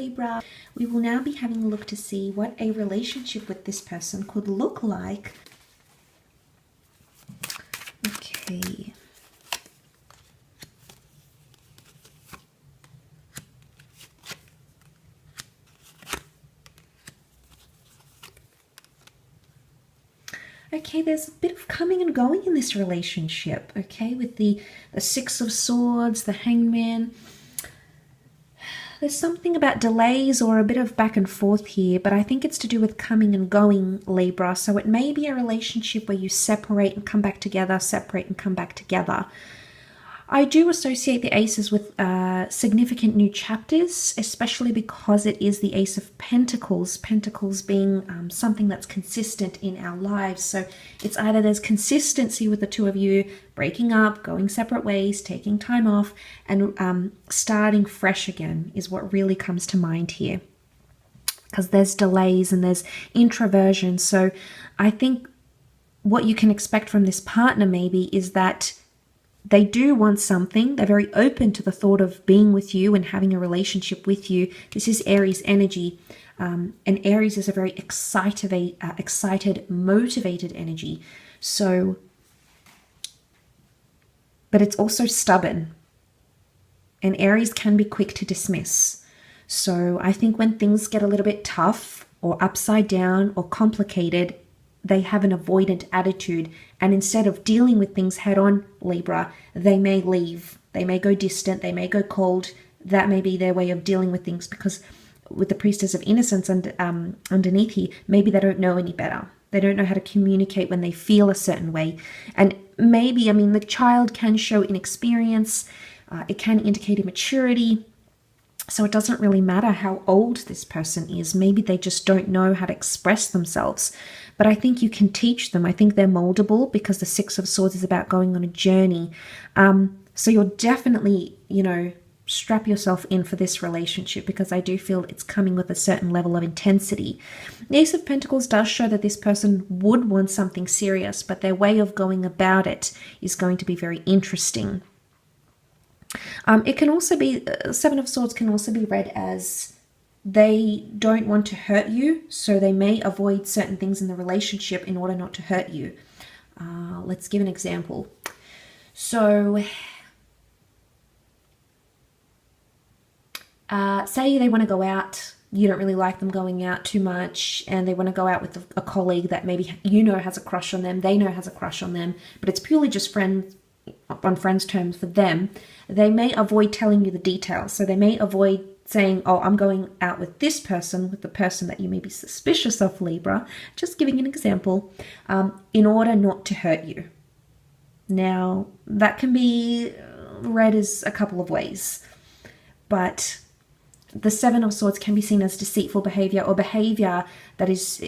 Libra. We will now be having a look to see what a relationship with this person could look like. Okay. Okay, there's a bit of coming and going in this relationship, okay, with the Six of Swords, the Hangman. There's something about delays or a bit of back and forth here, but I think it's to do with coming and going, Libra. So it may be a relationship where you separate and come back together, separate and come back together. I do associate the aces with significant new chapters, especially because it is the Ace of Pentacles, Pentacles being something that's consistent in our lives. So it's either there's consistency with the two of you, breaking up, going separate ways, taking time off, and starting fresh again is what really comes to mind here. Because there's delays and there's introversion. So I think what you can expect from this partner maybe is that they do want something. They're very open to the thought of being with you and having a relationship with you. This is Aries energy. And Aries is a very excited, motivated energy. So, but it's also stubborn. And Aries can be quick to dismiss. So I think when things get a little bit tough or upside down or complicated, they have an avoidant attitude, and instead of dealing with things head on, Libra, they may leave, they may go distant, they may go cold. That may be their way of dealing with things, because with the Priestess of Innocence and underneath here, maybe they don't know any better. They don't know how to communicate when they feel a certain way. And maybe, I mean, the child can show inexperience, it can indicate immaturity. So it doesn't really matter how old this person is. Maybe they just don't know how to express themselves. But I think you can teach them. I think they're moldable, because the Six of Swords is about going on a journey. So you're definitely, strap yourself in for this relationship, because I do feel it's coming with a certain level of intensity. The Ace of Pentacles does show that this person would want something serious, but their way of going about it is going to be very interesting. It can also be, Seven of Swords can also be read as they don't want to hurt you, so they may avoid certain things in the relationship in order not to hurt you. Let's give an example. So, say they want to go out, you don't really like them going out too much, and they want to go out with a colleague that maybe has a crush on them, they know has a crush on them, but it's purely just friends, on friends' terms for them. They may avoid telling you the details. So they may avoid saying, oh, I'm going out with this person, with the person that you may be suspicious of, Libra. Just giving an example, in order not to hurt you. Now, that can be read as a couple of ways. But the Seven of Swords can be seen as deceitful behavior, or behavior that is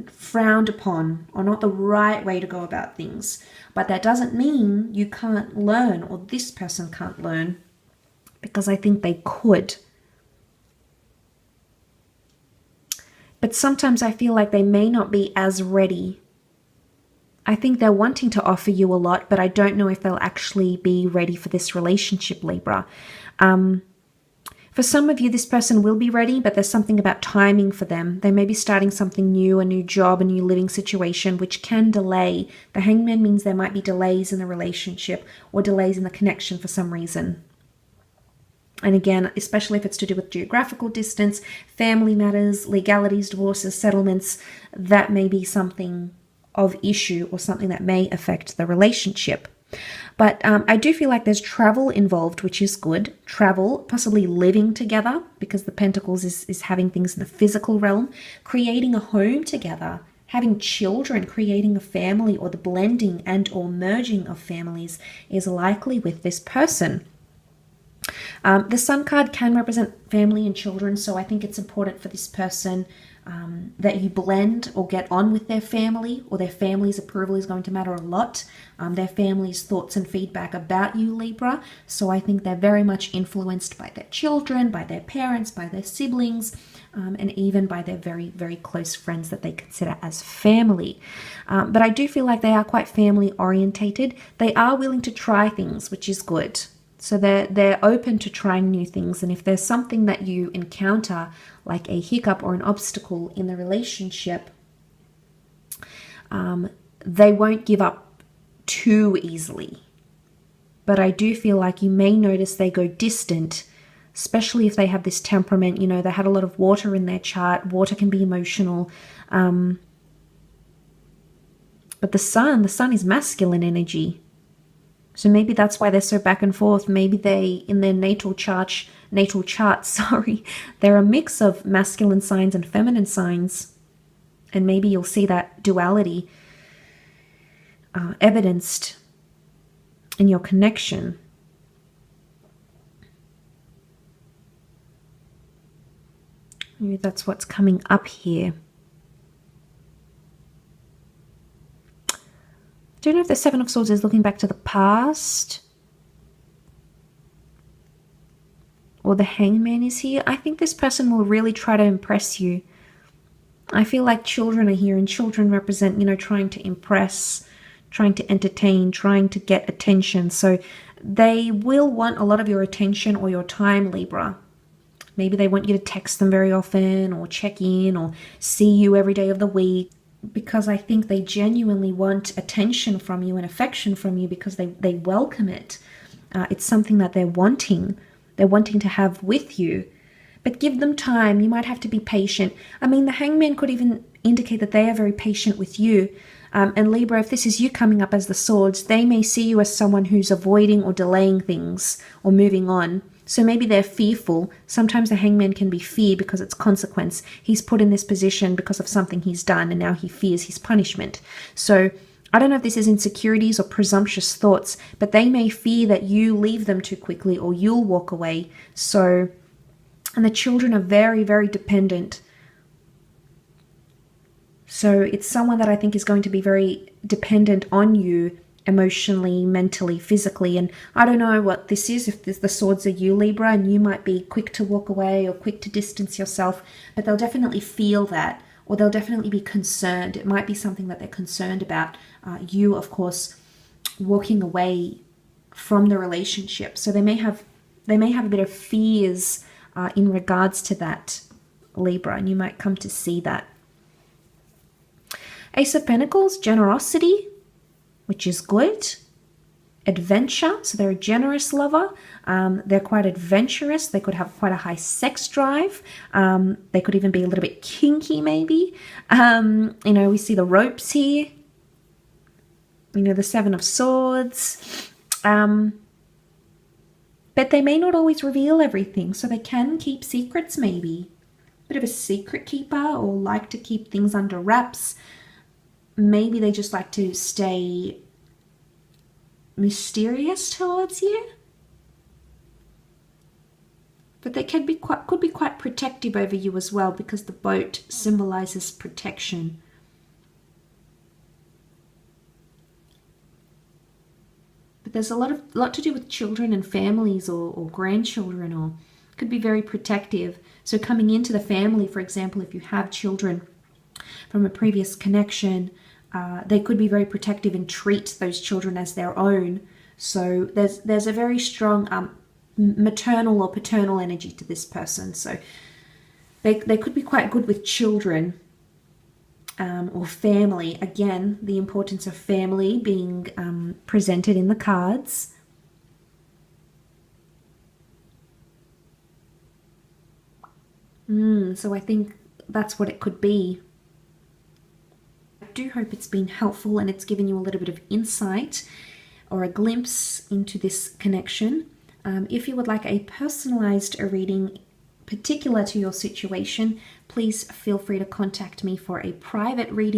frowned upon, or not the right way to go about things. But that doesn't mean you can't learn, or this person can't learn, because I think they could. But sometimes I feel like they may not be as ready. I think they're wanting to offer you a lot, but I don't know if they'll actually be ready for this relationship, Libra. For some of you, this person will be ready, but there's something about timing for them. They may be starting something new, a new job, a new living situation, which can delay. The Hangman means there might be delays in the relationship or delays in the connection for some reason. And again, especially if it's to do with geographical distance, family matters, legalities, divorces, settlements, that may be something of issue or something that may affect the relationship. But I do feel like there's travel involved, which is good. Travel, possibly living together, because the Pentacles is having things in the physical realm. Creating a home together, having children, creating a family, or the blending and or merging of families is likely with this person. The Sun card can represent family and children, so I think it's important for this person that you blend or get on with their family, or their family's approval is going to matter a lot. Their family's thoughts and feedback about you, Libra. So I think they're very much influenced by their children, by their parents, by their siblings, and even by their very, very close friends that they consider as family. But I do feel like they are quite family orientated. They are willing to try things, which is good. So they're open to trying new things. And if there's something that you encounter, like a hiccup or an obstacle in the relationship, they won't give up too easily. But I do feel like you may notice they go distant, especially if they have this temperament. You know, they had a lot of water in their chart. Water can be emotional. But the sun is masculine energy. So maybe that's why they're so back and forth. Maybe they, in their natal chart, they're a mix of masculine signs and feminine signs. And maybe you'll see that duality evidenced in your connection. Maybe that's what's coming up here. I don't know if the Seven of Swords is looking back to the past, or the Hangman is here. I think this person will really try to impress you. I feel like children are here, and children represent, you know, trying to impress, trying to entertain, trying to get attention. So they will want a lot of your attention or your time, Libra. Maybe they want you to text them very often, or check in, or see you every day of the week, because I think they genuinely want attention from you and affection from you, because they welcome it. It's something that they're wanting. They're wanting to have with you. But give them time. You might have to be patient. I mean, the Hangman could even indicate that they are very patient with you. And Libra, if this is you coming up as the Swords, they may see you as someone who's avoiding or delaying things or moving on. So maybe they're fearful. Sometimes the Hangman can be fear because it's consequence. He's put in this position because of something he's done, and now he fears his punishment. So I don't know if this is insecurities or presumptuous thoughts, but they may fear that you leave them too quickly or you'll walk away. So, and the children are very, very dependent. So it's someone that I think is going to be very dependent on you, emotionally, mentally, physically. And I don't know what this is, if the Swords are you, Libra, and you might be quick to walk away or quick to distance yourself, but they'll definitely feel that, or they'll definitely be concerned. It might be something that they're concerned about. You, of course, walking away from the relationship. So they may have a bit of fears in regards to that, Libra, and you might come to see that. Ace of Pentacles, generosity, which is good. Adventure, so they're a generous lover. They're quite adventurous. They could have quite a high sex drive. They could even be a little bit kinky, maybe. You know, we see the ropes here. You know, the Seven of Swords. But they may not always reveal everything, so they can keep secrets, maybe. Bit of a secret keeper, or like to keep things under wraps. Maybe they just like to stay mysterious towards you. But they could be quite protective over you as well, because the boat symbolizes protection. But there's a lot to do with children and families, or grandchildren, or could be very protective. So coming into the family, for example, if you have children from a previous connection, they could be very protective and treat those children as their own. So there's a very strong maternal or paternal energy to this person. So they could be quite good with children or family. Again, the importance of family being presented in the cards. So I think that's what it could be. I do hope it's been helpful and it's given you a little bit of insight or a glimpse into this connection. If you would like a personalized reading particular to your situation, please feel free to contact me for a private reading.